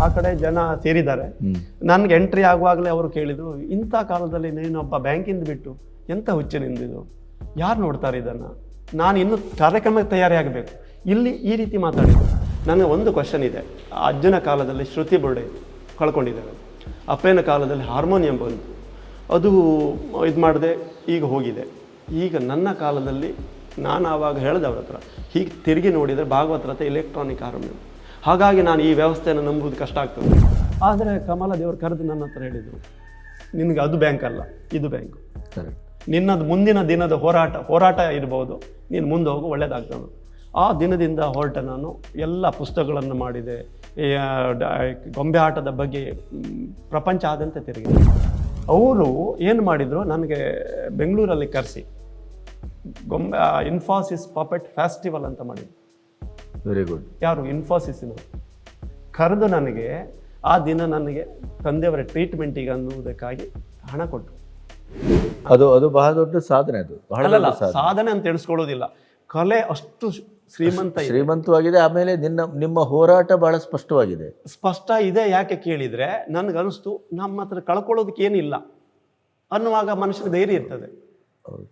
ಆ ಕಡೆ ಜನ ಸೇರಿದ್ದಾರೆ. ನನಗೆ ಎಂಟ್ರಿ ಆಗುವಾಗಲೇ ಅವರು ಕೇಳಿದರು, ಇಂಥ ಕಾಲದಲ್ಲಿ ನೀನೊಬ್ಬ ಬ್ಯಾಂಕಿಂದ ಬಿಟ್ಟು ಎಂಥ ಹುಚ್ಚಿನಿಂದಿದು, ಯಾರು ನೋಡ್ತಾರೆ ಇದನ್ನು, ನಾನು ಇನ್ನೂ ಕಾರ್ಯಕ್ರಮಕ್ಕೆ ತಯಾರಿ ಆಗಬೇಕು, ಇಲ್ಲಿ ಈ ರೀತಿ ಮಾತಾಡಿದ್ದು. ನನಗೆ ಒಂದು ಕ್ವಶನ್ ಇದೆ. ಅಜ್ಜನ ಕಾಲದಲ್ಲಿ ಶ್ರುತಿ ಬುರ್ಡೆ ಕಳ್ಕೊಂಡಿದ್ದಾರೆ, ಅಪ್ಪನ ಕಾಲದಲ್ಲಿ ಹಾರ್ಮೋನಿಯಂ ಬಂತು, ಅದು ಇದು ಮಾಡಿದೆ, ಈಗ ಹೋಗಿದೆ. ಈಗ ನನ್ನ ಕಾಲದಲ್ಲಿ ನಾನು ಆವಾಗ ಹೇಳಿದವ್ರ ಹತ್ರ ಹೀಗೆ ತಿರುಗಿ ನೋಡಿದರೆ ಭಾಗವತರ ಹತ್ರ ಎಲೆಕ್ಟ್ರಾನಿಕ್ ಹಾರ್ಮೋನಿಯಂ. ಹಾಗಾಗಿ ನಾನು ಈ ವ್ಯವಸ್ಥೆಯನ್ನು ನಂಬುವುದು ಕಷ್ಟ ಆಗ್ತದೆ. ಆದರೆ ಕಮಲ ದೇವರು ಕರೆದು ನನ್ನ ಹತ್ರ ಹೇಳಿದರು, ನಿನಗೆ ಅದು ಬ್ಯಾಂಕ್ ಅಲ್ಲ, ಇದು ಬ್ಯಾಂಕು. ನಿನ್ನದು ಮುಂದಿನ ದಿನದ ಹೋರಾಟ ಇರ್ಬೋದು, ನೀನು ಮುಂದೆ ಹೋಗು, ಒಳ್ಳೆಯದಾಗ್ತಾನೆ. ಆ ದಿನದಿಂದ ಹೊರಟ ನಾನು ಎಲ್ಲ ಪುಸ್ತಕಗಳನ್ನು ಮಾಡಿದೆ. ಗೊಂಬೆ ಆಟದ ಬಗ್ಗೆ ಪ್ರಪಂಚಾದ್ಯಂತ ತಿರುಗಿದೆ. ಅವರು ಏನು ಮಾಡಿದರು, ನನಗೆ ಬೆಂಗಳೂರಲ್ಲಿ ಕರೆಸಿ ಗೊಂಬೆ ಇನ್ಫೋಸಿಸ್ ಪಪೆಟ್ ಫೆಸ್ಟಿವಲ್ ಅಂತ ಮಾಡಿದ್ರು. Very good. ಯಾರು? ಇನ್ಫೋಸಿಸ್ಸಿನ ಕರೆದು ನನಗೆ ಆ ದಿನ ನನಗೆ ತಂದೆಯವರ ಟ್ರೀಟ್ಮೆಂಟಿಗೆ ಅನ್ನುವುದಕ್ಕಾಗಿ ಹಣ ಕೊಟ್ಟರು. ಅದು ಬಹಳ ದೊಡ್ಡ ಸಾಧನೆ. ಅದು ಬಹಳ ಸಾಧನೆ ಅಂತ ತಿಳಿಸ್ಕೊಳ್ಳೋದಿಲ್ಲ, ಕಲೆ ಅಷ್ಟು ಶ್ರೀಮಂತವಾಗಿದೆ. ಆಮೇಲೆ ನಿಮ್ಮ ಹೋರಾಟ ಬಹಳ ಸ್ಪಷ್ಟ ಇದೆ. ಯಾಕೆ ಕೇಳಿದರೆ ನನಗನ್ನಿಸ್ತು, ನಮ್ಮ ಹತ್ರ ಕಳ್ಕೊಳ್ಳೋದಕ್ಕೆ ಏನಿಲ್ಲ ಅನ್ನುವಾಗ ಮನುಷ್ಯನಿಗೆ ಧೈರ್ಯ ಇರ್ತದೆ.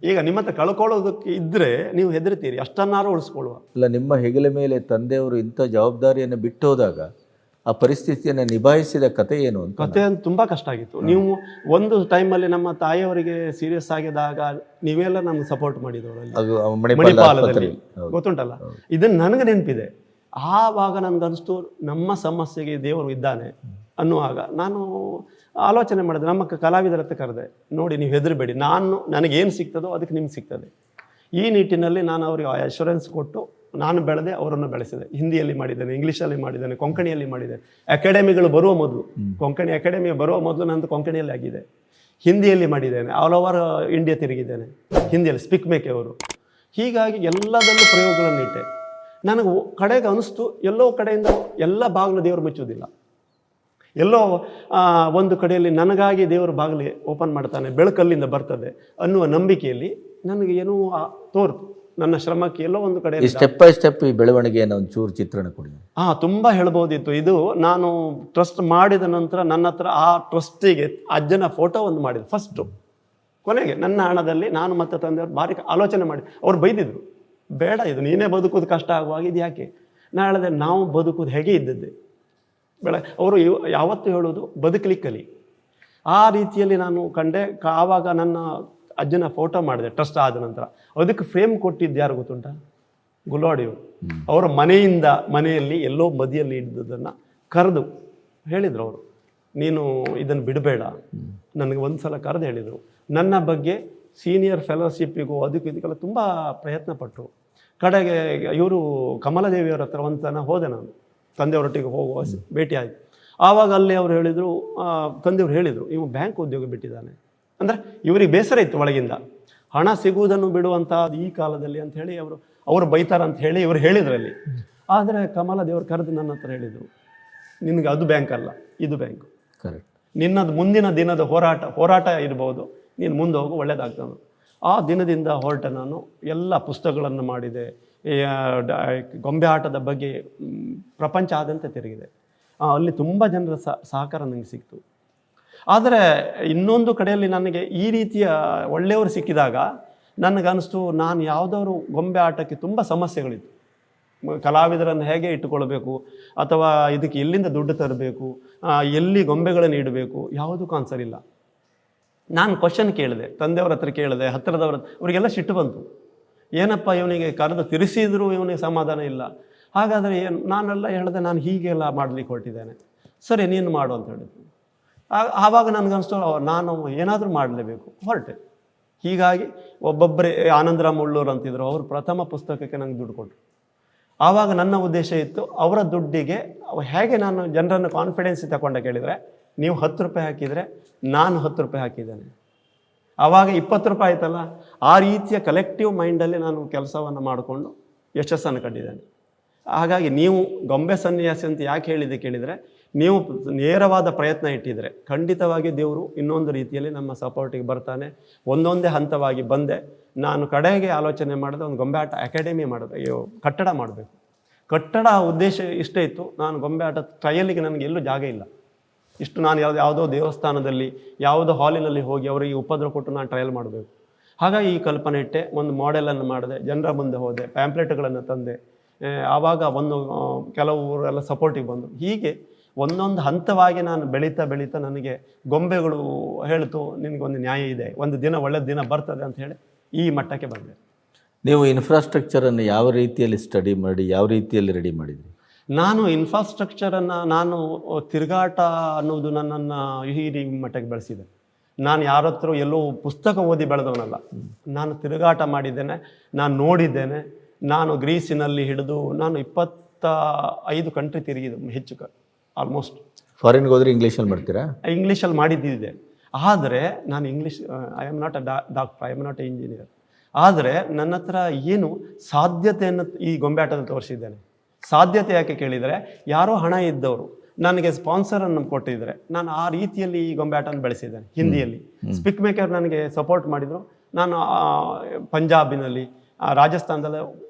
ಈಗ ನಿಮ್ಮ ಹತ್ರ ಕಳ್ಕೊಳ್ಳೋದಕ್ಕೆ ಇದ್ದರೆ ನೀವು ಹೆದರ್ತೀರಿ, ಅಷ್ಟನ್ನಾರು ಉಳಿಸ್ಕೊಳ್ಳುವ. ಅಲ್ಲ, ನಿಮ್ಮ ಹೆಗಲ ಮೇಲೆ ತಂದೆಯವರು ಇಂಥ ಜವಾಬ್ದಾರಿಯನ್ನು ಬಿಟ್ಟು ಹೋದಾಗ ಆ ಪರಿಸ್ಥಿತಿಯನ್ನು ನಿಭಾಯಿಸಿದ ಕತೆ ಏನು ಅಂತ? ಕತೆ ತುಂಬ ಕಷ್ಟ ಆಗಿತ್ತು. ನೀವು ಒಂದು ಟೈಮಲ್ಲಿ ನಮ್ಮ ತಾಯಿಯವರಿಗೆ ಸೀರಿಯಸ್ ಆಗಿದಾಗ ನೀವೆಲ್ಲ ನಮ್ಗೆ ಸಪೋರ್ಟ್ ಮಾಡಿದವರಲ್ಲಿ ಮಣಿಪಾಲದಲ್ಲಿ ಗೊತ್ತುಂಟಲ್ಲ, ಇದನ್ನು ನನಗೆ ನೆನಪಿದೆ. ಆವಾಗ ನನಗನ್ನಿಸ್ತು ನಮ್ಮ ಸಮಸ್ಯೆಗೆ ದೇವರು ಇದ್ದಾನೆ ಅನ್ನುವಾಗ ನಾನು ಆಲೋಚನೆ ಮಾಡಿದೆ. ನಮ್ಮ ಕಲಾವಿದರ ಹತ್ರ ಕರೆದೆ, ನೋಡಿ ನೀವು ಹೆದರಬೇಡಿ, ನನಗೇನು ಸಿಗ್ತದೋ ಅದಕ್ಕೆ ನಿಮ್ಗೆ ಸಿಗ್ತದೆ. ಈ ನಿಟ್ಟಿನಲ್ಲಿ ನಾನು ಅವರಿಗೆ ಅಶ್ಯೂರೆನ್ಸ್ ಕೊಟ್ಟು ನಾನು ಬೆಳೆದೆ, ಅವರನ್ನು ಬೆಳೆಸಿದೆ. ಹಿಂದಿಯಲ್ಲಿ ಮಾಡಿದ್ದೇನೆ, ಇಂಗ್ಲೀಷಲ್ಲಿ ಮಾಡಿದ್ದೇನೆ, ಕೊಂಕಣಿಯಲ್ಲಿ ಮಾಡಿದ್ದೇನೆ. ಅಕಾಡೆಮಿಗಳು ಬರುವ ಮೊದಲು, ಕೊಂಕಣಿ ಅಕಾಡೆಮಿ ಬರುವ ಮೊದಲು ನಂದು ಕೊಂಕಣಿಯಲ್ಲಿ ಆಗಿದೆ. ಹಿಂದಿಯಲ್ಲಿ ಮಾಡಿದ್ದೇನೆ, ಆಲ್ ಓವರ್ ಇಂಡಿಯಾ ತಿರುಗಿದ್ದೇನೆ ಹಿಂದಿಯಲ್ಲಿ, ಸ್ಪಿಕ್ ಮೇಕೆ ಅವರು. ಹೀಗಾಗಿ ಎಲ್ಲದಲ್ಲೂ ಪ್ರಯೋಗಗಳನ್ನು ಇಟ್ಟೆ. ನನಗೆ ಕಡೆಗೆ ಅನಿಸ್ತು, ಎಲ್ಲೋ ಕಡೆಯಿಂದ ಎಲ್ಲ ಬಾಗಿಲು ದೇವರು ಮುಚ್ಚುವುದಿಲ್ಲ. ಎಲ್ಲೋ ಒಂದು ಕಡೆಯಲ್ಲಿ ನನಗಾಗಿ ದೇವರು ಬಾಗಿಲು ಓಪನ್ ಮಾಡ್ತಾನೆ, ಬೆಳಕಲ್ಲಿಂದ ಬರ್ತದೆ ಅನ್ನುವ ನಂಬಿಕೆಯಲ್ಲಿ ನನಗೆ ಏನೂ ತೋರ್ತು. ನನ್ನ ಶ್ರಮಕ್ಕೆ ಎಲ್ಲೋ ಒಂದು ಕಡೆ ಸ್ಟೆಪ್ ಬೈ ಸ್ಟೆಪ್ ಈ ಬೆಳವಣಿಗೆಯನ್ನು ಒಂಚೂರು ಚಿತ್ರಣ ಕೊಡಿ. ತುಂಬ ಹೇಳ್ಬೋದಿತ್ತು. ಇದು ನಾನು ಟ್ರಸ್ಟ್ ಮಾಡಿದ ನಂತರ ನನ್ನ ಹತ್ರ ಆ ಟ್ರಸ್ಟಿಗೆ ಅಜ್ಜನ ಫೋಟೋ ಒಂದು ಮಾಡಿದೆ ಫಸ್ಟು. ಕೊನೆಗೆ ನನ್ನ ಹಣದಲ್ಲಿ ನಾನು ಮತ್ತು ತಂದೆಯವರು ಭಾರಿ ಆಲೋಚನೆ ಮಾಡಿ ಅವ್ರು ಬೈದಿದ್ರು, ಬೇಡ ಇದು ನೀನೇ ಬದುಕೋದು ಕಷ್ಟ ಆಗುವಾಗ ಇದು ಯಾಕೆ. ನಾನು ಹೇಳಿದೆ, ನಾವು ಬದುಕೋದು ಹೇಗೆ ಇದ್ದದ್ದೆ ಅವರು ಯಾವತ್ತೂ ಹೇಳೋದು ಬದುಕಲಿಕ್ಕಲಿ. ಆ ರೀತಿಯಲ್ಲಿ ನಾನು ಕಂಡೆ. ಆವಾಗ ನನ್ನ ಅಜ್ಜನ ಫೋಟೋ ಮಾಡಿದೆ ಟ್ರಸ್ಟ್ ಆದ ನಂತರ. ಅದಕ್ಕೆ ಫ್ರೇಮ್ ಕೊಟ್ಟಿದ್ದು ಯಾರು ಗೊತ್ತುಂಟ? ಗುಲಾಡಿಯವರು. ಅವರ ಮನೆಯಲ್ಲಿ ಎಲ್ಲೋ ಬದಿಯಲ್ಲಿ ಇದ್ದದನ್ನು ಕರೆದು ಹೇಳಿದರು ಅವರು, ನೀನು ಇದನ್ನು ಬಿಡಬೇಡ. ನನಗೆ ಒಂದು ಸಲ ಕರೆದು ಹೇಳಿದರು. ನನ್ನ ಬಗ್ಗೆ ಸೀನಿಯರ್ ಫೆಲೋಶಿಪ್ಪಿಗೂ ಅದಕ್ಕೂ ಇದಕ್ಕೆಲ್ಲ ತುಂಬ ಪ್ರಯತ್ನ ಪಟ್ಟರು. ಕಡೆಗೆ ಇವರು ಕಮಲದೇವಿಯವರ ಹತ್ರ ಒಂದು ಸಲ ಹೋದೆ ನಾನು, ತಂದೆಯವರೊಟ್ಟಿಗೆ ಹೋಗುವ ಭೇಟಿ ಆಯಿತು. ಆವಾಗ ಅಲ್ಲಿ ಅವರು ಹೇಳಿದರು, ತಂದೆಯವರು ಹೇಳಿದರು, ಇವು ಬ್ಯಾಂಕ್ ಉದ್ಯೋಗ ಬಿಟ್ಟಿದ್ದಾನೆ. ಅಂದರೆ ಇವರಿಗೆ ಬೇಸರ ಇತ್ತು ಒಳಗಿಂದ, ಹಣ ಸಿಗುವುದನ್ನು ಬಿಡುವಂಥ ಈ ಕಾಲದಲ್ಲಿ ಅಂತ ಹೇಳಿ ಅವರು ಬೈತಾರ ಅಂತ ಹೇಳಿ ಇವರು ಹೇಳಿದ್ರಲ್ಲಿ. ಆದರೆ ಕಮಲ ದೇವರು ಕರೆದು ನನ್ನ ಹತ್ರ ಹೇಳಿದರು, ನಿನಗೆ ಅದು ಬ್ಯಾಂಕ್ ಅಲ್ಲ, ಇದು ಬ್ಯಾಂಕು. ಕರೆಕ್ಟ್. ನಿನ್ನದು ಮುಂದಿನ ದಿನದ ಹೋರಾಟ ಇರ್ಬೋದು, ನೀನು ಮುಂದೆ ಹೋಗು, ಒಳ್ಳೆಯದಾಗ್ತಾನೆ. ಆ ದಿನದಿಂದ ಹೊರಟ ನಾನು ಎಲ್ಲ ಪುಸ್ತಕಗಳನ್ನು ಮಾಡಿದೆ. ಗೊಂಬೆ ಆಟದ ಬಗ್ಗೆ ಪ್ರಪಂಚಾದ್ಯಂತ ತಿರುಗಿದೆ. ಅಲ್ಲಿ ತುಂಬ ಜನರ ಸಹಕಾರ ನನಗೆ ಸಿಕ್ತು. ಆದರೆ ಇನ್ನೊಂದು ಕಡೆಯಲ್ಲಿ ನನಗೆ ಈ ರೀತಿಯ ಒಳ್ಳೆಯವರು ಸಿಕ್ಕಿದಾಗ ನನಗನ್ನಿಸ್ತು, ನಾನು ಯಾವುದಾದ್ರು ಗೊಂಬೆ ಆಟಕ್ಕೆ ತುಂಬ ಸಮಸ್ಯೆಗಳಿತ್ತು. ಕಲಾವಿದರನ್ನು ಹೇಗೆ ಇಟ್ಟುಕೊಳ್ಬೇಕು, ಅಥವಾ ಇದಕ್ಕೆ ಎಲ್ಲಿಂದ ದುಡ್ಡು ತರಬೇಕು, ಎಲ್ಲಿ ಗೊಂಬೆಗಳನ್ನು ಇಡಬೇಕು, ಯಾವುದಕ್ಕೂ ಆನ್ಸರ್ ಇಲ್ಲ. ನಾನು ಕ್ವಶನ್ ಕೇಳಿದೆ, ತಂದೆಯವ್ರ ಹತ್ರ ಕೇಳಿದೆ, ಹತ್ತಿರದವ್ರ ಅವರಿಗೆಲ್ಲ ಸಿಟ್ಟು ಬಂತು. ಏನಪ್ಪ ಇವನಿಗೆ ಕರೆದು ತಿರ್ಸಿದ್ರು ಇವನಿಗೆ ಸಮಾಧಾನ ಇಲ್ಲ. ಹಾಗಾದರೆ ಏನು? ನಾನೆಲ್ಲ ಹೇಳಿದೆ, ನಾನು ಹೀಗೆಲ್ಲ ಮಾಡಲಿಕ್ಕೆ ಹೊರಟಿದ್ದೇನೆ. ಸರಿ, ನೀನು ಮಾಡು ಅಂತ ಹೇಳಿದ್ರು. ಆವಾಗ ನನಗನ್ನಿಸ್ತು, ನಾನು ಏನಾದರೂ ಮಾಡಲೇಬೇಕು, ಹೊರಟೆ. ಹೀಗಾಗಿ ಒಬ್ಬೊಬ್ಬರೇ ಆನಂದರಾಮ್ ಉಳ್ಳೂರು ಅಂತಿದ್ರು, ಅವರು ಪ್ರಥಮ ಪುಸ್ತಕಕ್ಕೆ ನಂಗೆ ದುಡ್ಡು ಕೊಟ್ಟರು. ಆವಾಗ ನನ್ನ ಉದ್ದೇಶ ಇತ್ತು, ಅವರ ದುಡ್ಡಿಗೆ ಹೇಗೆ ನಾನು ಜನರನ್ನು ಕಾನ್ಫಿಡೆನ್ಸ್ ತಗೊಂಡ ಕೇಳಿದರೆ, ನೀವು 10 ರೂಪಾಯಿ ಹಾಕಿದರೆ ನಾನು 10 ರೂಪಾಯಿ ಹಾಕಿದ್ದೇನೆ, ಆವಾಗ 20 ರೂಪಾಯಿ ಆಯ್ತಲ್ಲ. ಆ ರೀತಿಯ ಕಲೆಕ್ಟಿವ್ ಮೈಂಡಲ್ಲಿ ನಾನು ಕೆಲಸವನ್ನು ಮಾಡಿಕೊಂಡು ಯಶಸ್ಸನ್ನು ಕಂಡಿದ್ದೇನೆ. ಹಾಗಾಗಿ ನೀವು ಗೊಂಬೆ ಸನ್ಯಾಸಿ ಅಂತ ಯಾಕೆ ಹೇಳಿದೆ ಕೇಳಿದರೆ, ನೀವು ನೇರವಾದ ಪ್ರಯತ್ನ ಇಟ್ಟಿದ್ರೆ ಖಂಡಿತವಾಗಿ ದೇವರು ಇನ್ನೊಂದು ರೀತಿಯಲ್ಲಿ ನಮ್ಮ ಸಪೋರ್ಟಿಗೆ ಬರ್ತಾನೆ. ಒಂದೊಂದೇ ಹಂತವಾಗಿ ಬಂದೆ. ನಾನು ಕಡೆಗೆ ಆಲೋಚನೆ ಮಾಡಿದೆ, ಒಂದು ಗೊಂಬೆ ಆಟ ಅಕಾಡೆಮಿ ಮಾಡಬೇಕು, ಕಟ್ಟಡ ಮಾಡಬೇಕು. ಕಟ್ಟಡ ಉದ್ದೇಶ ಇಷ್ಟೇ ಇತ್ತು, ನಾನು ಗೊಂಬೆ ಆಟ ಟ್ರಯಲಿಗೆ ನನಗೆ ಎಲ್ಲೂ ಜಾಗ ಇಲ್ಲ. ಇಷ್ಟು ನಾನು ಯಾವುದೋ ದೇವಸ್ಥಾನದಲ್ಲಿ ಯಾವುದೋ ಹಾಲಿನಲ್ಲಿ ಹೋಗಿ ಅವರಿಗೆ ಉಪದ್ರ ಕೊಟ್ಟು ನಾನು ಟ್ರಯಲ್ ಮಾಡಬೇಕು. ಹಾಗಾಗಿ ಈ ಕಲ್ಪನೆ ಇಟ್ಟೆ, ಒಂದು ಮಾಡೆಲನ್ನು ಮಾಡಿದೆ, ಜನರ ಮುಂದೆ ಹೋದೆ, ಪ್ಯಾಂಪ್ಲೆಟ್ಗಳನ್ನು ತಂದೆ. ಆವಾಗ ಕೆಲವರೆಲ್ಲ ಸಪೋರ್ಟಿಗೆ ಬಂದರು. ಹೀಗೆ ಒಂದೊಂದು ಹಂತವಾಗಿ ನಾನು ಬೆಳೀತಾ ನನಗೆ ಗೊಂಬೆಗಳು ಹೇಳ್ತು, ನಿನಗೊಂದು ನ್ಯಾಯ ಇದೆ, ಒಂದು ದಿನ ಒಳ್ಳೆಯ ದಿನ ಬರ್ತದೆ ಅಂತ ಹೇಳಿ ಈ ಮಟ್ಟಕ್ಕೆ ಬಂದೆ. ನೀವು ಇನ್ಫ್ರಾಸ್ಟ್ರಕ್ಚರನ್ನು ಯಾವ ರೀತಿಯಲ್ಲಿ ಸ್ಟಡಿ ಮಾಡಿ ಯಾವ ರೀತಿಯಲ್ಲಿ ರೆಡಿ ಮಾಡಿದ್ರಿ? ನಾನು ಇನ್ಫ್ರಾಸ್ಟ್ರಕ್ಚರನ್ನು ನಾನು ತಿರುಗಾಟ ಅನ್ನೋದು ನನ್ನನ್ನು ಈ ಮಟ್ಟಕ್ಕೆ ಬೆಳೆಸಿದೆ. ನಾನು ಯಾರ ಹತ್ರ ಎಲ್ಲೋ ಪುಸ್ತಕ ಓದಿ ಬೆಳೆದವನಲ್ಲ. ನಾನು ತಿರುಗಾಟ ಮಾಡಿದ್ದೇನೆ, ನಾನು ನೋಡಿದ್ದೇನೆ. ನಾನು ಗ್ರೀಸಿನಲ್ಲಿ ಹಿಡಿದು ನಾನು 25 ಕಂಟ್ರಿ ತಿರುಗಿದ್ದು ಹೆಚ್ಚು ಆಲ್ಮೋಸ್ಟ್. ಫಾರಿನ್ಗೆ ಹೋದರೆ ಇಂಗ್ಲೀಷಲ್ಲಿ ಮಾಡ್ತೀರಾ? ಇಂಗ್ಲೀಷಲ್ಲಿ ಮಾಡಿದ್ದಿದೆ. ಆದರೆ ನಾನು English, I am not a doctor, I am not A engineer. ಆದರೆ ನನ್ನ ಹತ್ರ ಏನು ಸಾಧ್ಯತೆಯನ್ನು ಈ ಗೊಂಬೆ ಆಟದಲ್ಲಿ ತೋರಿಸಿದ್ದೇನೆ. ಸಾಧ್ಯತೆ ಯಾಕೆ ಕೇಳಿದರೆ, ಯಾರೋ ಹಣ ಇದ್ದವರು ನನಗೆ ಸ್ಪಾನ್ಸರನ್ನು ಕೊಟ್ಟಿದ್ದಾರೆ, ನಾನು ಆ ರೀತಿಯಲ್ಲಿ ಈ ಗೊಂಬೆ ಆಟವನ್ನು ಬೆಳೆಸಿದ್ದೇನೆ. ಹಿಂದಿಯಲ್ಲಿ ಸ್ಪಿಕ್ ಮೇಕರ್ ನನಗೆ ಸಪೋರ್ಟ್ ಮಾಡಿದರು. ನಾನು ಪಂಜಾಬಿನಲ್ಲಿ, ರಾಜಸ್ಥಾನದಲ್ಲಿ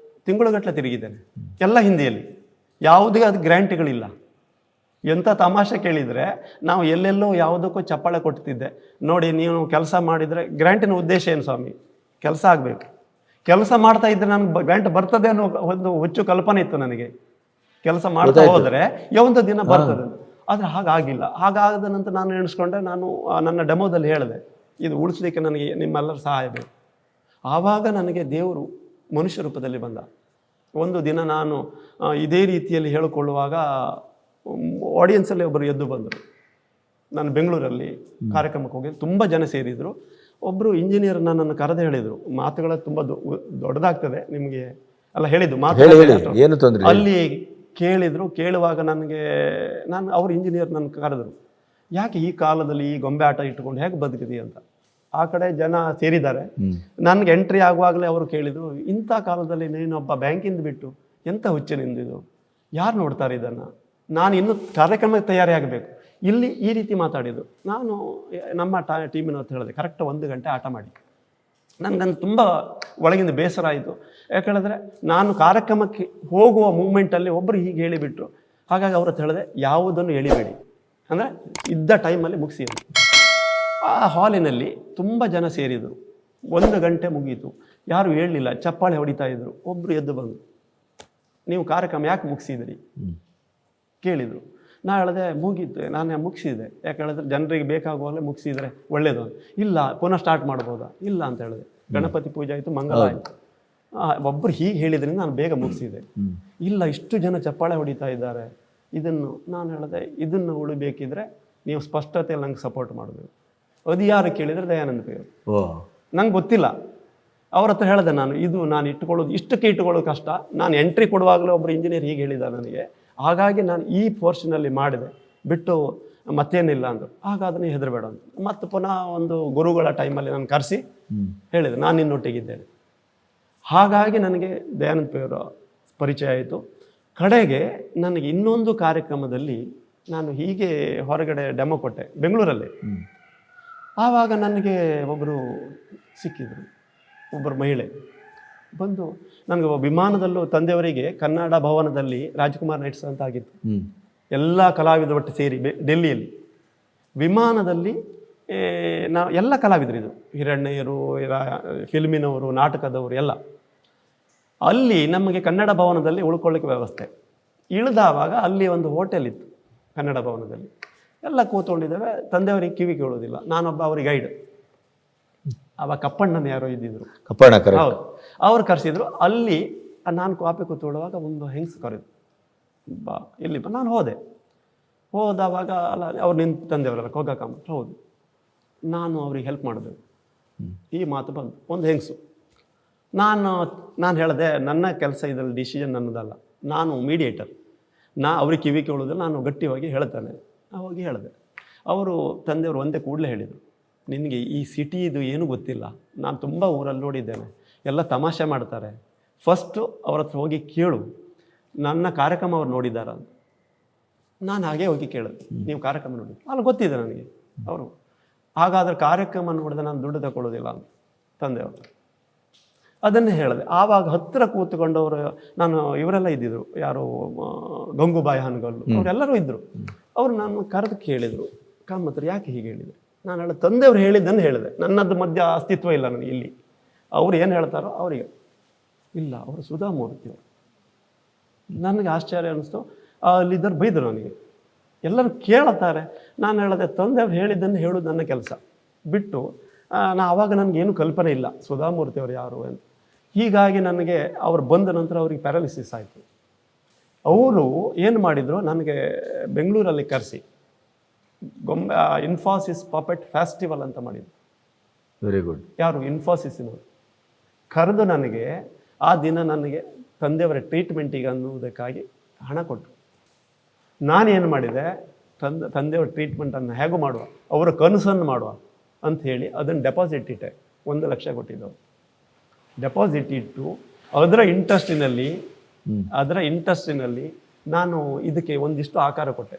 ತಿಂಗಳುಗಟ್ಟಲೆ ತಿರುಗಿದ್ದೇನೆ, ಎಲ್ಲ ಹಿಂದಿಯಲ್ಲಿ. ಯಾವುದೇ ಅದು ಗ್ರ್ಯಾಂಟ್ಗಳಿಲ್ಲ. ಎಂಥ ತಮಾಷೆ ಕೇಳಿದರೆ, ನಾವು ಎಲ್ಲೆಲ್ಲೋ ಯಾವುದಕ್ಕೂ ಚಪ್ಪಾಳೆ ಕೊಡ್ತಿದ್ದೆ. ನೋಡಿ, ನೀವು ಕೆಲಸ ಮಾಡಿದರೆ ಗ್ರ್ಯಾಂಟಿನ ಉದ್ದೇಶ ಏನು ಸ್ವಾಮಿ? ಕೆಲಸ ಆಗಬೇಕು. ಕೆಲಸ ಮಾಡ್ತಾ ಇದ್ದರೆ ನನಗೆ ಗ್ರ್ಯಾಂಟ್ ಬರ್ತದೆ ಅನ್ನೋ ಒಂದು ಹುಚ್ಚು ಕಲ್ಪನೆ ಇತ್ತು ನನಗೆ. ಕೆಲಸ ಮಾಡ್ತಾ ಹೋದರೆ ಯಾವೊಂದು ದಿನ ಬರ್ತದೆ. ಆದರೆ ಹಾಗಾಗಿಲ್ಲ. ಹಾಗಾದ ನಂತರ ನಾನು ಎಣಿಸ್ಕೊಂಡೆ, ನಾನು ನನ್ನ ಡೆಮೋದಲ್ಲಿ ಹೇಳಿದೆ, ಇದು ಉಳಿಸ್ಲಿಕ್ಕೆ ನನಗೆ ನಿಮ್ಮೆಲ್ಲರ ಸಹಾಯ ಬೇಕು. ಆವಾಗ ನನಗೆ ದೇವರು ಮನುಷ್ಯ ರೂಪದಲ್ಲಿ ಬಂದ. ಒಂದು ದಿನ ನಾನು ಇದೇ ರೀತಿಯಲ್ಲಿ ಹೇಳಿಕೊಳ್ಳುವಾಗ ಆಡಿಯನ್ಸಲ್ಲಿ ಒಬ್ಬರು ಎದ್ದು ಬಂದರು. ನಾನು ಬೆಂಗಳೂರಲ್ಲಿ ಕಾರ್ಯಕ್ರಮಕ್ಕೆ ಹೋಗಿ ತುಂಬ ಜನ ಸೇರಿದರು. ಒಬ್ಬರು ಇಂಜಿನಿಯರ್ ನನ್ನನ್ನು ಕರೆದು ಹೇಳಿದರು, ಮಾತುಗಳ ತುಂಬ ದೊಡ್ಡದಾಗ್ತದೆ ನಿಮಗೆ ಎಲ್ಲ ಹೇಳಿದ್ದು ಮಾತು. ಅಲ್ಲಿ ಕೇಳಿದರು. ಕೇಳುವಾಗ ನಾನು ಅವ್ರ ಇಂಜಿನಿಯರ್ ನನ್ನ ಕರೆದರು, ಯಾಕೆ ಈ ಕಾಲದಲ್ಲಿ ಈ ಗೊಂಬೆ ಆಟ ಇಟ್ಕೊಂಡು ಹೇಗೆ ಬದುಕಿದೆ ಅಂತ. ಆ ಕಡೆ ಜನ ಸೇರಿದ್ದಾರೆ. ನನಗೆ ಎಂಟ್ರಿ ಆಗುವಾಗಲೇ ಅವರು ಕೇಳಿದರು, ಇಂಥ ಕಾಲದಲ್ಲಿ ನೀನೊಬ್ಬ ಬ್ಯಾಂಕಿಂದ ಬಿಟ್ಟು ಎಂಥ ಹುಚ್ಚನಿಂದಿದು, ಯಾರು ನೋಡ್ತಾರೆ ಇದನ್ನು? ನಾನು ಇನ್ನೂ ಕಾರ್ಯಕ್ರಮಕ್ಕೆ ತಯಾರಿ ಆಗಬೇಕು. ಇಲ್ಲಿ ಈ ರೀತಿ ಮಾತಾಡಿದ್ದು. ನಾನು ನಮ್ಮ ಟೀಮಿನ ಅಂತ ಹೇಳಿದೆ, ಕರೆಕ್ಟ್ 1 ಗಂಟೆ ಆಟ ಮಾಡಿ. ನನಗಂದು ತುಂಬ ಒಳಗಿಂದ ಬೇಸರ ಆಯಿತು. ಯಾಕಂದರೆ ನಾನು ಕಾರ್ಯಕ್ರಮಕ್ಕೆ ಹೋಗುವ ಮೂಮೆಂಟಲ್ಲಿ ಒಬ್ಬರು ಹೀಗೆ ಹೇಳಿಬಿಟ್ರು. ಹಾಗಾಗಿ ಅವ್ರ ಹತ್ರ ಹೇಳಿದೆ, ಯಾವುದನ್ನು ಎಳಿಬೇಡಿ, ಅಂದರೆ ಇದ್ದ ಟೈಮಲ್ಲಿ ಮುಗಿಸಿ. ಆ ಹಾಲಿನಲ್ಲಿ ತುಂಬ ಜನ ಸೇರಿದರು. 1 ಗಂಟೆ ಮುಗೀತು, ಯಾರು ಹೇಳಲಿಲ್ಲ, ಚಪ್ಪಾಳೆ ಹೊಡಿತಾ ಇದ್ರು. ಒಬ್ಬರು ಎದ್ದು ಬಂದು, ನೀವು ಕಾರ್ಯಕ್ರಮ ಯಾಕೆ ಮುಗಿಸಿದ್ರಿ ಕೇಳಿದರು. ನಾ ಹೇಳಿದೆ, ಮುಗೀತು, ನಾನು ಮುಗಿಸಿದೆ. ಯಾಕೆ ಹೇಳಿದ್ರೆ ಜನರಿಗೆ ಬೇಕಾಗುವಾಗಲೇ ಮುಗಿಸಿದರೆ ಒಳ್ಳೆಯದು. ಇಲ್ಲ, ಪುನಃ ಸ್ಟಾರ್ಟ್ ಮಾಡ್ಬೋದಾ? ಇಲ್ಲ ಅಂತ ಹೇಳಿದೆ. ಗಣಪತಿ ಪೂಜೆ ಆಯಿತು, ಮಂಗಲ ಆಯಿತು. ಒಬ್ಬರು ಹೀಗೆ ಹೇಳಿದ್ರಿಂದ ನಾನು ಬೇಗ ಮುಗಿಸಿದೆ. ಇಲ್ಲ, ಇಷ್ಟು ಜನ ಚಪ್ಪಾಳೆ ಹೊಡಿತಾ ಇದ್ದಾರೆ, ಇದನ್ನು ನಾನು ಹೇಳಿದೆ, ಇದನ್ನು ಉಳಿಬೇಕಿದ್ರೆ ನೀವು ಸ್ಪಷ್ಟತೆಯಲ್ಲಿ ನಂಗೆ ಸಪೋರ್ಟ್ ಮಾಡಬೇಕು. ಅದು ಯಾರು ಕೇಳಿದರೆ ದಯಾನಂದ ಪೇರು. ನಂಗೆ ಗೊತ್ತಿಲ್ಲ. ಅವ್ರ ಹತ್ರ ಹೇಳಿದೆ ನಾನು ಇಟ್ಕೊಳ್ಳೋದು, ಇಷ್ಟಕ್ಕೆ ಇಟ್ಕೊಳ್ಳೋದು ಕಷ್ಟ. ನಾನು ಎಂಟ್ರಿ ಕೊಡುವಾಗಲೇ ಒಬ್ಬರು ಇಂಜಿನಿಯರ್ ಹೀಗೆ ಹೇಳಿದ್ದಾರೆ ನನಗೆ. ಹಾಗಾಗಿ ನಾನು ಈ ಪೋರ್ಷನಲ್ಲಿ ಮಾಡಿದೆ, ಬಿಟ್ಟು ಮತ್ತೇನಿಲ್ಲ ಅಂದರು. ಆಗ ಅದನ್ನು ಹೆದರಬೇಡ ಅಂತ ಮತ್ತು ಪುನಃ ಒಂದು ಗುರುಗಳ ಟೈಮಲ್ಲಿ ನಾನು ಕರೆಸಿ ಹೇಳಿದೆ, ನಾನು ನಿನ್ನೊಟ್ಟಿಗಿದ್ದೇನೆ. ಹಾಗಾಗಿ ನನಗೆ ದಯಾನಂದ ಪೇರು ಪರಿಚಯ ಆಯಿತು. ಕಡೆಗೆ ನನಗೆ ಇನ್ನೊಂದು ಕಾರ್ಯಕ್ರಮದಲ್ಲಿ ನಾನು ಹೀಗೆ ಹೊರಗಡೆ ಡೆಮೋ ಕೊಟ್ಟೆ ಬೆಂಗಳೂರಲ್ಲಿ. ಆವಾಗ ನನಗೆ ಒಬ್ಬರು ಸಿಕ್ಕಿದರು, ಒಬ್ಬರು ಮಹಿಳೆ ಬಂದು ನನಗೆ ವಿಮಾನದಲ್ಲೂ ತಂದೆಯವರಿಗೆ ಕನ್ನಡ ಭವನದಲ್ಲಿ ರಾಜ್ಕುಮಾರ್ ನೈಟ್ಸ್ ಅಂತ ಆಗಿತ್ತು. ಎಲ್ಲ ಕಲಾವಿದರು ಒಟ್ಟು ಸೇರಿ ಡೆಲ್ಲಿಯಲ್ಲಿ ವಿಮಾನದಲ್ಲಿ ನಾವು ಎಲ್ಲ ಕಲಾವಿದರು, ಇದು ಹಿರಣ್ಯರು, ಫಿಲ್ಮಿನವರು, ನಾಟಕದವರು ಎಲ್ಲ. ಅಲ್ಲಿ ನಮಗೆ ಕನ್ನಡ ಭವನದಲ್ಲಿ ಉಳ್ಕೊಳ್ಳಿಕ್ಕೆ ವ್ಯವಸ್ಥೆ. ಇಳಿದಾವಾಗ ಅಲ್ಲಿ ಒಂದು ಹೋಟೆಲ್ ಇತ್ತು ಕನ್ನಡ ಭವನದಲ್ಲಿ. ಎಲ್ಲ ಕೂತ್ಕೊಂಡಿದ್ದೇವೆ. ತಂದೆಯವರಿಗೆ ಕಿವಿ ಕೇಳೋದಿಲ್ಲ, ನಾನೊಬ್ಬ ಅವ್ರಿಗೆ ಗೈಡ್. ಆವಾಗ ಕಪ್ಪಣ್ಣನ ಯಾರೋ ಇದ್ದಿದ್ರು, ಹೌದು, ಅವ್ರು ಕರೆಸಿದ್ರು. ಅಲ್ಲಿ ನಾನು ಕಾಪಿ ಕೂತ್ಕೊಳ್ಳುವಾಗ ಒಂದು ಹೆಂಗಸು ಕರೆದು, ಬಾ ಇಲ್ಲಿ ಬಾ. ನಾನು ಹೋದವಾಗ ಅಲ್ಲ, ಅವ್ರು ನಿಂತು ತಂದೆಯವರಲ್ಲ ಹೋಗಕ್ಕಮ್ಮ. ಹೌದು, ನಾನು ಅವ್ರಿಗೆ ಹೆಲ್ಪ್ ಮಾಡಬೇಕು. ಈ ಮಾತು ಬಂದು ಒಂದು ಹೆಂಗಸು. ನಾನು ಹೇಳಿದೆ, ನನ್ನ ಕೆಲಸ ಇದರಲ್ಲಿ ಡಿಸಿಷನ್ ನನ್ನದಲ್ಲ, ನಾನು ಮೀಡಿಯೇಟರ್. ಅವ್ರಿಗೆ ಕಿವಿ ಕೇಳೋದಿಲ್ಲ, ನಾನು ಗಟ್ಟಿಯಾಗಿ ಹೇಳ್ತಾನೆ. ಹೋಗಿ ಹೇಳಿದೆ. ಅವರು ತಂದೆಯವರು ಒಂದೇ ಕೂಡಲೇ ಹೇಳಿದರು, ನಿನಗೆ ಈ ಸಿಟಿದು ಏನೂ ಗೊತ್ತಿಲ್ಲ, ನಾನು ತುಂಬ ಊರಲ್ಲಿ ನೋಡಿದ್ದೇನೆ, ಎಲ್ಲ ತಮಾಷೆ ಮಾಡ್ತಾರೆ. ಫಸ್ಟು ಅವ್ರ ಹತ್ರ ಹೋಗಿ ಕೇಳು, ನನ್ನ ಕಾರ್ಯಕ್ರಮ ಅವ್ರು ನೋಡಿದಾರ ಅಂತ. ನಾನು ಹಾಗೆ ಹೋಗಿ ಕೇಳಿದೆ, ನೀವು ಕಾರ್ಯಕ್ರಮ ನೋಡಿ? ಅಲ್ಲಿ ಗೊತ್ತಿದೆ ನನಗೆ ಅವರು. ಹಾಗಾದ್ರೆ ಕಾರ್ಯಕ್ರಮ ನೋಡಿದೆ, ನಾನು ದುಡ್ಡು ತಗೊಳ್ಳೋದಿಲ್ಲ ಅಂತ ತಂದೆಯವರು. ಅದನ್ನೇ ಹೇಳಿದೆ. ಆವಾಗ ಹತ್ತಿರ ಕೂತ್ಕೊಂಡವರು, ನಾನು ಇವರೆಲ್ಲ ಇದ್ದಿದ್ರು, ಯಾರು ಗಂಗೂಬಾಯಿ ಹಾನಗಲ್ಲು ಅವರೆಲ್ಲರೂ ಇದ್ದರು. ಅವರು ನಾನು ಕರೆದು ಕೇಳಿದರು, ಕಾಮತ್ರ ಯಾಕೆ ಹೀಗೆ ಹೇಳಿದೆ? ನಾನು ಹೇಳಿದೆ ತಂದೆಯವ್ರು ಹೇಳಿದ್ದನ್ನು ಹೇಳಿದೆ, ನನ್ನದು ಮಧ್ಯ ಅಸ್ತಿತ್ವ ಇಲ್ಲ ನನಗೆ ಇಲ್ಲಿ. ಅವ್ರು ಏನು ಹೇಳ್ತಾರೋ ಅವರಿಗೆ ಇಲ್ಲ, ಅವರು ಸುಧಾಮೂರ್ತಿಯವರು. ನನಗೆ ಆಶ್ಚರ್ಯ ಅನ್ನಿಸ್ತು. ಅಲ್ಲಿದ್ದರು ಬೈದರು ನನಗೆ, ಎಲ್ಲರೂ ಕೇಳ್ತಾರೆ. ನಾನು ಹೇಳಿದೆ ತಂದೆಯವ್ರು ಹೇಳಿದ್ದನ್ನು ಹೇಳೋದು ನನ್ನ ಕೆಲಸ ಬಿಟ್ಟು ಆವಾಗ ನನಗೇನು ಕಲ್ಪನೆ ಇಲ್ಲ ಸುಧಾಮೂರ್ತಿಯವರು ಯಾರು ಅಂತ. ಹೀಗಾಗಿ ನನಗೆ ಅವ್ರು ಬಂದ ನಂತರ ಅವ್ರಿಗೆ ಪ್ಯಾರಾಲಿಸಿಸ್ ಆಯಿತು. ಅವರು ಏನು ಮಾಡಿದರು, ನನಗೆ ಬೆಂಗಳೂರಲ್ಲಿ ಕರೆಸಿ ಇನ್ಫೋಸಿಸ್ ಪಪೆಟ್ ಫೆಸ್ಟಿವಲ್ ಅಂತ ಮಾಡಿದ್ರು. Very good. ಯಾರು? ಇನ್ಫೋಸಿಸ್ನವರು ಕರೆದು ನನಗೆ ಆ ದಿನ ನನಗೆ ತಂದೆಯವರ ಟ್ರೀಟ್ಮೆಂಟಿಗೆ ಅನ್ನುವುದಕ್ಕಾಗಿ ಹಣ ಕೊಟ್ಟರು. ನಾನೇನು ಮಾಡಿದೆ, ತಂದೆಯವರ ಟ್ರೀಟ್ಮೆಂಟನ್ನು ಹೇಗೂ ಮಾಡುವ, ಅವರ ಕನಸನ್ನು ಮಾಡುವ ಅಂತ ಹೇಳಿ ಅದನ್ನು ಡೆಪಾಸಿಟ್ ಇಟ್ಟೆ. 1 ಲಕ್ಷ ಕೊಟ್ಟಿದ್ದವರು. ಡೆಪಾಸಿಟ್ ಇಟ್ಟು ಅದರ ಇಂಟ್ರೆಸ್ಟಿನಲ್ಲಿ ನಾನು ಇದಕ್ಕೆ ಒಂದಿಷ್ಟು ಆಕಾರ ಕೊಟ್ಟೆ.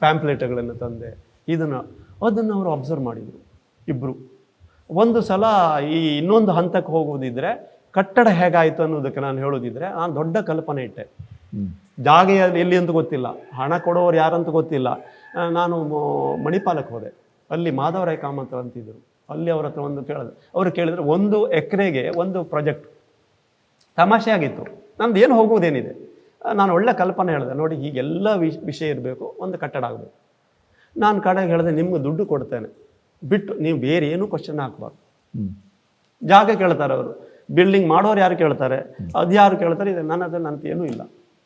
ಪ್ಯಾಂಪ್ಲೆಟ್ಗಳನ್ನು ತಂದೆ. ಅದನ್ನು ಅವರು ಅಬ್ಸರ್ವ್ ಮಾಡಿದರು ಇಬ್ಬರು. ಒಂದು ಸಲ ಈ ಇನ್ನೊಂದು ಹಂತಕ್ಕೆ ಹೋಗುವುದಿದ್ರೆ, ಕಟ್ಟಡ ಹೇಗಾಯಿತು ಅನ್ನೋದಕ್ಕೆ ನಾನು ಹೇಳೋದಿದ್ರೆ, ನಾನು ದೊಡ್ಡ ಕಲ್ಪನೆ ಇಟ್ಟೆ. ಜಾಗ ಎಲ್ಲಿ ಅಂತ ಗೊತ್ತಿಲ್ಲ, ಹಣ ಕೊಡೋರು ಯಾರಂತ ಗೊತ್ತಿಲ್ಲ. ನಾನು ಮಣಿಪಾಲಕ್ಕೆ ಹೋದೆ. ಅಲ್ಲಿ ಮಾಧವರಾಯ ಕಾಮತ್ ಅಂತಿದ್ರು. ಅಲ್ಲಿ ಅವ್ರ ಹತ್ರ ಒಂದು ಕೇಳಿದೆ. ಅವರು ಕೇಳಿದ್ರೆ 1 ಎಕರೆಗೆ 1 ಪ್ರಾಜೆಕ್ಟ್. ತಮಾಷೆ ಆಗಿತ್ತು. ನಂದು ಏನು ಹೋಗುವುದೇನಿದೆ, ನಾನು ಒಳ್ಳೆ ಕಲ್ಪನೆ ಹೇಳಿದೆ, ನೋಡಿ ಹೀಗೆಲ್ಲ ವಿಷಯ ಇರಬೇಕು, ಒಂದು ಕಟ್ಟಡ ಆಗಬೇಕು. ನಾನು ಕಡೆಗೆ ಹೇಳಿದೆ, ನಿಮ್ಗೆ ದುಡ್ಡು ಕೊಡ್ತೇನೆ ಬಿಟ್ಟು ನೀವು ಬೇರೆ ಏನೂ ಕ್ವಶನ್ ಹಾಕಬಾರ್ದು. ಜಾಗ ಕೇಳ್ತಾರೆ ಅವರು, ಬಿಲ್ಡಿಂಗ್ ಮಾಡೋರು ಯಾರು ಕೇಳ್ತಾರೆ, ಅದು ಯಾರು ಕೇಳ್ತಾರೆ, ಇದೆ ನನ್ನದಂತ ಏನೂ ಇಲ್ಲ,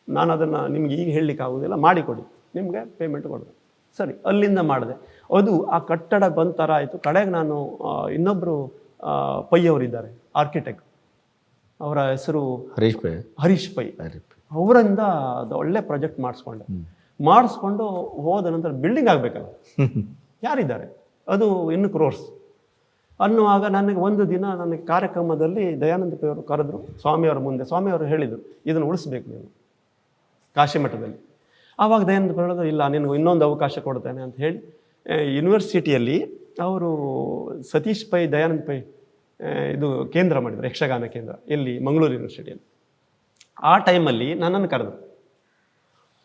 ನಾನು ಅದನ್ನು ನಿಮ್ಗೆ ಈಗ ಹೇಳಲಿಕ್ಕೆ ಆಗೋದಿಲ್ಲ, ಮಾಡಿಕೊಡಿ, ನಿಮಗೆ ಪೇಮೆಂಟ್ ಕೊಡೋದು. ಸರಿ, ಅಲ್ಲಿಂದ ಮಾಡಿದೆ. ಅದು ಆ ಕಟ್ಟಡ ಬಂದ ಥರ ಆಯಿತು. ಕಡೆಗೆ ನಾನು ಇನ್ನೊಬ್ಬರು ಪೈ ಅವರಿದ್ದಾರೆ, ಆರ್ಕಿಟೆಕ್ಟ್, ಅವರ ಹೆಸರು ಹರೀಶ್ ಪೈ. ಅವರಿಂದ ಅದು ಒಳ್ಳೆ ಪ್ರಾಜೆಕ್ಟ್ ಮಾಡಿಸ್ಕೊಂಡು ಹೋದ ನಂತರ ಬಿಲ್ಡಿಂಗ್ ಆಗಬೇಕಲ್ಲ, ಯಾರಿದ್ದಾರೆ, ಅದು ಇನ್ನು ಕ್ರೋರ್ಸ್ ಅನ್ನುವಾಗ ನನಗೆ ಒಂದು ದಿನ ನನಗೆ ಕಾರ್ಯಕ್ರಮದಲ್ಲಿ ದಯಾನಂದ ಪೈ ಅವರು ಕರೆದ್ರು ಸ್ವಾಮಿಯವರ ಮುಂದೆ. ಸ್ವಾಮಿಯವರು ಹೇಳಿದರು, ಇದನ್ನು ಉಳಿಸ್ಬೇಕು ನೀವು ಕಾಶಿ ಮಠದಲ್ಲಿ. ಆವಾಗ ದಯಾನಂದ ಪೈ ಹೇಳಿದ್ರು, ಇಲ್ಲ ನಿನಗೆ ಇನ್ನೊಂದು ಅವಕಾಶ ಕೊಡ್ತೇನೆ ಅಂತ ಹೇಳಿ ಯೂನಿವರ್ಸಿಟಿಯಲ್ಲಿ ಅವರು ಸತೀಶ್ ಪೈ ದಯಾನಂದ ಪೈ ಇದು ಕೇಂದ್ರ ಮಾಡಿದರು, ಯಕ್ಷಗಾನ ಕೇಂದ್ರ, ಎಲ್ಲಿ ಮಂಗಳೂರು ಯೂನಿವರ್ಸಿಟಿಯಲ್ಲಿ. ಆ ಟೈಮಲ್ಲಿ ನನ್ನನ್ನು ಕರೆದರು.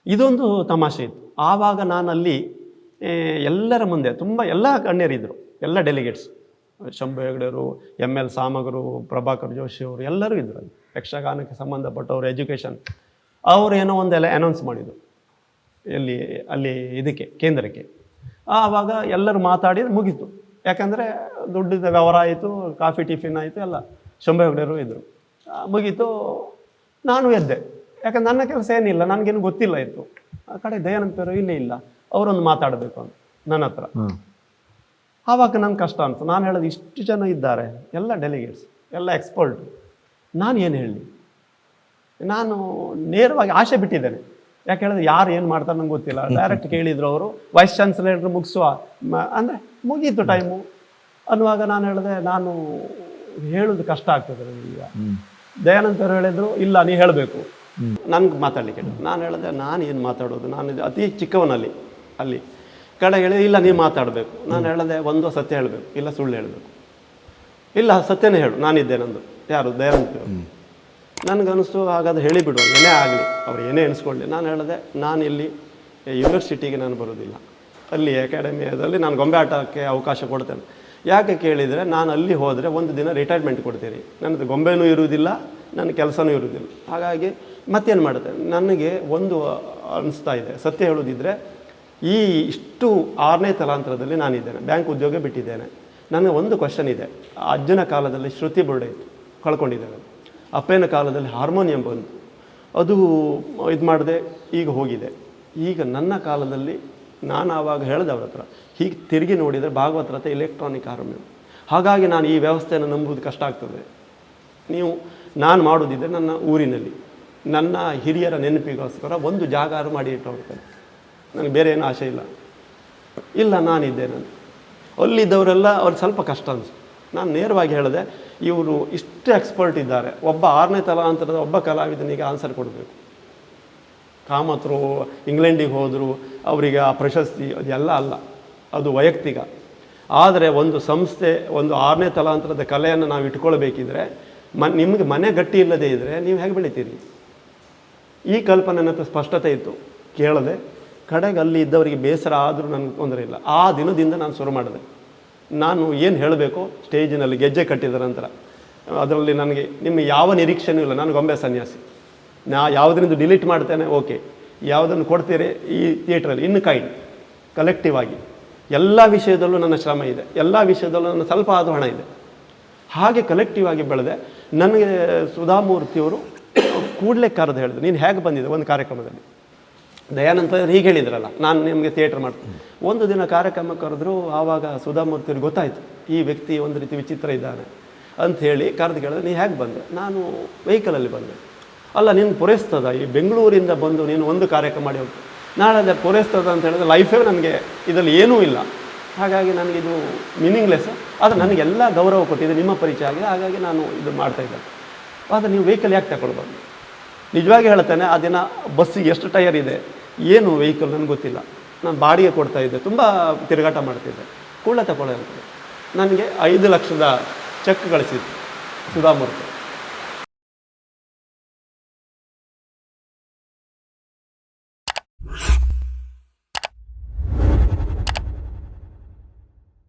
ಇದೊಂದು ತಮಾಷೆ ಇತ್ತು. ಆವಾಗ ನಾನಲ್ಲಿ ಎಲ್ಲರ ಮುಂದೆ ಎಲ್ಲ ಗಣ್ಯರಿದ್ದರು, ಎಲ್ಲ ಡೆಲಿಗೇಟ್ಸ್, ಶಂಭು ಹೆಗ್ಡೆಯವರು, ML ಸಾಮಗರು, ಪ್ರಭಾಕರ್ ಜೋಶಿ ಅವರು ಎಲ್ಲರೂ ಇದ್ದರು. ಅಲ್ಲಿ ಯಕ್ಷಗಾನಕ್ಕೆ ಸಂಬಂಧಪಟ್ಟವರು, ಎಜುಕೇಷನ್, ಅವರೇನೋ ಒಂದೆಲ್ಲ ಅನೌನ್ಸ್ ಮಾಡಿದರು ಅಲ್ಲಿ ಇದಕ್ಕೆ ಕೇಂದ್ರಕ್ಕೆ. ಆವಾಗ ಎಲ್ಲರೂ ಮಾತಾಡಿದ್ರೆ ಮುಗೀತು. ಯಾಕಂದರೆ ದುಡ್ಡಿದ ವ್ಯವಹಾರ ಆಯಿತು, ಕಾಫಿ ಟಿಫಿನ್ ಆಯಿತು, ಎಲ್ಲ ಶಂಭು ಹೆಗ್ಡೆಯವರು ಇದ್ದರು. ಮುಗೀತು. ನಾನು ಎದ್ದೆ, ಯಾಕಂದ್ರೆ ನನ್ನ ಕೆಲಸ ಏನಿಲ್ಲ, ನನಗೇನು ಗೊತ್ತಿಲ್ಲ ಇತ್ತು. ಆ ಕಡೆ ದಯಾನಂದ ಪೈರು ಇಲ್ಲ ಅವರೊಂದು ಮಾತಾಡಬೇಕು ಅಂತ ನನ್ನ ಹತ್ರ. ಆವಾಗ ನನಗೆ ಕಷ್ಟ ಅನಿಸ್ತು. ನಾನು ಹೇಳೋದು, ಇಷ್ಟು ಜನ ಇದ್ದಾರೆ, ಎಲ್ಲ ಡೆಲಿಗೇಟ್ಸ್, ಎಲ್ಲ ಎಕ್ಸ್ಪರ್ಟ್, ನಾನು ಏನು ಹೇಳಲಿ? ನಾನು ನೇರವಾಗಿ ಆಸೆ ಬಿಟ್ಟಿದ್ದೇನೆ. ಯಾಕೆ ಹೇಳಿದ್ರೆ ಯಾರು ಏನು ಮಾಡ್ತಾರೆ ನಂಗೆ ಗೊತ್ತಿಲ್ಲ. ಡೈರೆಕ್ಟ್ ಕೇಳಿದ್ರು ಅವರು, ವೈಸ್ ಚಾನ್ಸಲರ್ ಮುಗಿಸುವ ಅಂದರೆ ಮುಗೀತು ಟೈಮು ಅನ್ನುವಾಗ ನಾನು ಹೇಳಿದೆ, ನಾನು ಹೇಳೋದು ಕಷ್ಟ ಆಗ್ತದೆ ನನಗೆ ಈಗ. ದಯಾನಂದ ಅವರು ಹೇಳಿದರು, ಇಲ್ಲ ನೀ ಹೇಳಬೇಕು, ನನಗೆ ಮಾತಾಡಲಿಕ್ಕೆ. ನಾನು ಹೇಳಿದೆ, ನಾನು ಏನು ಮಾತಾಡೋದು, ನಾನು ಅತಿ ಚಿಕ್ಕವನಲ್ಲಿ ಅಲ್ಲಿ ಕಡೆ ಹೇಳಿದೆ, ಇಲ್ಲ ನೀವು ಮಾತಾಡಬೇಕು. ನಾನು ಹೇಳಿದೆ, ಒಂದು ಸತ್ಯ ಹೇಳಬೇಕು, ಇಲ್ಲ ಸುಳ್ಳು ಹೇಳಬೇಕು. ಇಲ್ಲ ಸತ್ಯನೇ ಹೇಳು, ನಾನಿದ್ದೇನಂದು. ಯಾರು? ದಯಾನಂದ ಅವರು. ನನಗನ್ನಿಸ್ತು, ಹಾಗಾದ್ರೆ ಹೇಳಿಬಿಡುವ, ಏನೇ ಆಗಲಿ, ಅವ್ರು ಏನೇ ಎಣಿಸ್ಕೊಳ್ಳಿ. ನಾನು ಹೇಳಿದೆ, ನಾನು ಇಲ್ಲಿ ಯೂನಿವರ್ಸಿಟಿಗೆ ನಾನು ಬರೋದಿಲ್ಲ, ಅಲ್ಲಿ ಅಕಾಡೆಮಿಯಾದಲ್ಲಿ ನಾನು ಗೊಂಬೆ ಆಟಕ್ಕೆ ಅವಕಾಶ ಕೊಡ್ತೇನೆ. ಯಾಕೆ ಕೇಳಿದರೆ, ನಾನು ಅಲ್ಲಿ ಹೋದರೆ ಒಂದು ದಿನ ರಿಟೈರ್ಮೆಂಟ್ ಕೊಡ್ತೀನಿ, ನನ್ನದು ಗೊಂಬೆನೂ ಇರುವುದಿಲ್ಲ, ನನ್ನ ಕೆಲಸನೂ ಇರುವುದಿಲ್ಲ. ಹಾಗಾಗಿ ಮತ್ತೇನು ಮಾಡುತ್ತೆ, ನನಗೆ ಒಂದು ಅನಿಸ್ತಾ ಇದೆ, ಸತ್ಯ ಹೇಳೋದಿದ್ರೆ ಈ ಇಷ್ಟು 6ನೇ ತಲಾಂತರದಲ್ಲಿ ನಾನಿದ್ದೇನೆ, ಬ್ಯಾಂಕ್ ಉದ್ಯೋಗ ಬಿಟ್ಟಿದ್ದೇನೆ. ನನಗೆ ಒಂದು ಕ್ವಶನ್ ಇದೆ. ಅಜ್ಜನ ಕಾಲದಲ್ಲಿ ಶ್ರುತಿ ಬೋರ್ಡೆ ಇತ್ತು, ಕಳ್ಕೊಂಡಿದ್ದೇವೆ. ಅಪ್ಪನ ಕಾಲದಲ್ಲಿ ಹಾರ್ಮೋನಿಯಂ ಬಂತು, ಅದು ಇದು ಮಾಡಿದೆ, ಈಗ ಹೋಗಿದೆ. ಈಗ ನನ್ನ ಕಾಲದಲ್ಲಿ ನಾನು ಆವಾಗ ಹೇಳಿದೆ ಅವ್ರ ಹತ್ರ, ಹೀಗೆ ತಿರುಗಿ ನೋಡಿದರೆ ಭಾಗವತರ ಹತ್ರ ಎಲೆಕ್ಟ್ರಾನಿಕ್ ಹಾರ್ಮೋನಿಯಂ. ಹಾಗಾಗಿ ನಾನು ಈ ವ್ಯವಸ್ಥೆಯನ್ನು ನಂಬುವುದು ಕಷ್ಟ ಆಗ್ತದೆ. ನೀವು ನಾನು ಮಾಡೋದಿದ್ದರೆ ನನ್ನ ಊರಿನಲ್ಲಿ ನನ್ನ ಹಿರಿಯರ ನೆನಪಿಗೋಸ್ಕರ ಒಂದು ಜಾಗ ಮಾಡಿ ಇಟ್ಟೋಗ್ತೇನೆ, ನನಗೆ ಬೇರೆ ಏನೂ ಆಸೆ ಇಲ್ಲ, ನಾನಿದ್ದೇನೆ. ಅಲ್ಲಿದ್ದವರೆಲ್ಲ ಅವ್ರು ಸ್ವಲ್ಪ ಕಷ್ಟ ಅನಿಸ್ತು. ನಾನು ನೇರವಾಗಿ ಹೇಳಿದೆ, ಇವರು ಇಷ್ಟು ಎಕ್ಸ್ಪರ್ಟ್ ಇದ್ದಾರೆ, ಒಬ್ಬ 6ನೇ ತಲಾಂತರದ ಒಬ್ಬ ಕಲಾವಿದನಿಗೆ ಆನ್ಸರ್ ಕೊಡಬೇಕು. ಕಾಮತ್ರು ಇಂಗ್ಲೆಂಡಿಗೆ ಹೋದರು, ಅವರಿಗೆ ಆ ಪ್ರಶಸ್ತಿ ಅದೆಲ್ಲ ಅಲ್ಲ, ಅದು ವೈಯಕ್ತಿಕ. ಆದರೆ ಒಂದು ಸಂಸ್ಥೆ ಒಂದು 6ನೇ ತಲಾಂತರದ ಕಲೆಯನ್ನು ನಾವು ಇಟ್ಕೊಳ್ಬೇಕಿದ್ರೆ ನಿಮಗೆ ಮನೆ ಗಟ್ಟಿ ಇಲ್ಲದೇ ಇದ್ದರೆ ನೀವು ಹೇಗೆ ಬೆಳಿತೀರಿ? ಈ ಕಲ್ಪನೆ ನನ್ನ ಹತ್ರ ಸ್ಪಷ್ಟತೆ ಇತ್ತು, ಕೇಳದೆ. ಕಡೆಗೆ ಅಲ್ಲಿ ಇದ್ದವರಿಗೆ ಬೇಸರ ಆದರೂ ನನಗೆ ತೊಂದರೆ ಇಲ್ಲ. ಆ ದಿನದಿಂದ ನಾನು ಶುರು ಮಾಡಿದೆ. ನಾನು ಏನು ಹೇಳಬೇಕು ಸ್ಟೇಜಿನಲ್ಲಿ ಗೆಜ್ಜೆ ಕಟ್ಟಿದ ನಂತರ ಅದರಲ್ಲಿ ನನಗೆ ನಿಮಗೆ ಯಾವ ನಿರೀಕ್ಷೆನೂ ಇಲ್ಲ. ನಾನು ಗೊಂಬೆ ಸನ್ಯಾಸಿ. ಯಾವುದರಿಂದ ಡಿಲೀಟ್ ಮಾಡ್ತೇನೆ, ಓಕೆ, ಯಾವುದನ್ನು ಕೊಡ್ತೀರಿ ಈ ಥಿಯೇಟ್ರಲ್ಲಿ ಇನ್ನು ಕಲೆಕ್ಟಿವ್ ಆಗಿ ಎಲ್ಲ ವಿಷಯದಲ್ಲೂ ನನ್ನ ಶ್ರಮ ಇದೆ, ಎಲ್ಲ ವಿಷಯದಲ್ಲೂ ನನ್ನ ಸ್ವಲ್ಪ ಆದ ಹಣ ಇದೆ. ಹಾಗೆ ಕಲೆಕ್ಟಿವ್ ಆಗಿ ಬೆಳೆದೆ. ನನಗೆ ಸುಧಾಮೂರ್ತಿಯವರು ಕೂಡಲೇ ಕರೆದು ಹೇಳಿದ್ರು, ನೀನು ಹೇಗೆ ಬಂದಿದೆ ಒಂದು ಕಾರ್ಯಕ್ರಮದಲ್ಲಿ. ದಯಾನಂದ ಹೀಗೆ ಹೇಳಿದ್ರಲ್ಲ, ನಾನು ನಿಮಗೆ ಥಿಯೇಟ್ರ್ ಮಾಡ್ತೀನಿ. ಒಂದು ದಿನ ಕಾರ್ಯಕ್ರಮ ಕರೆದ್ರು. ಆವಾಗ ಸುಧಾಮೂರ್ತಿಯವ್ರಿಗೆ ಗೊತ್ತಾಯಿತು ಈ ವ್ಯಕ್ತಿ ಒಂದು ರೀತಿ ವಿಚಿತ್ರ ಇದ್ದಾನೆ ಅಂಥೇಳಿ ಕರೆದು ಕೇಳಿದ್ರೆ, ನೀ ಹೇಗೆ ಬಂದೆ? ನಾನು ವೆಹಿಕಲಲ್ಲಿ ಬಂದೆ. ಅಲ್ಲ, ನೀನು ಪೂರೈಸ್ತದ ಈ ಬೆಂಗಳೂರಿಂದ ಬಂದು ನೀನು ಒಂದು ಕಾರ್ಯಕ್ರಮ ಮಾಡಿ ಹೋಗ್ತೀನಿ. ನಾಳೆ ಅದು ಪೂರೈಸ್ತದ ಅಂತ ಹೇಳಿದ್ರೆ ಲೈಫೇ ನನಗೆ ಇದರಲ್ಲಿ ಏನೂ ಇಲ್ಲ. ಹಾಗಾಗಿ ನನಗಿದು ಮೀನಿಂಗ್ಲೆಸ್. ಆದರೆ ನನಗೆಲ್ಲ ಗೌರವ ಕೊಟ್ಟಿದೆ, ನಿಮ್ಮ ಪರಿಚಯ ಆಗಿದೆ, ಹಾಗಾಗಿ ನಾನು ಇದು ಮಾಡ್ತಾಯಿದ್ದೆ. ಆದರೆ ನೀವು ವೆಹಿಕಲ್ ಯಾಕೆ ತಗೊಳ್ಬಾರ್ದು? ನಿಜವಾಗಿ ಹೇಳ್ತೇನೆ, ಆ ದಿನ ಬಸ್ಸಿಗೆ ಎಷ್ಟು ಟೈರ್ ಇದೆ, ಏನು ವೆಹಿಕಲ್ ನನಗೆ ಗೊತ್ತಿಲ್ಲ. ನಾನು ಬಾಡಿಗೆ ಕೊಡ್ತಾಯಿದ್ದೆ, ತುಂಬ ತಿರುಗಾಟ ಮಾಡ್ತಿದ್ದೆ. ಕೂಡಲೇ ತಗೊಳ್ಳೋ ಅಂತ ನನಗೆ 5 ಲಕ್ಷದ ಚೆಕ್ ಕಳಿಸಿದ್ದು ಸುಧಾಮೂರ್ತಿ.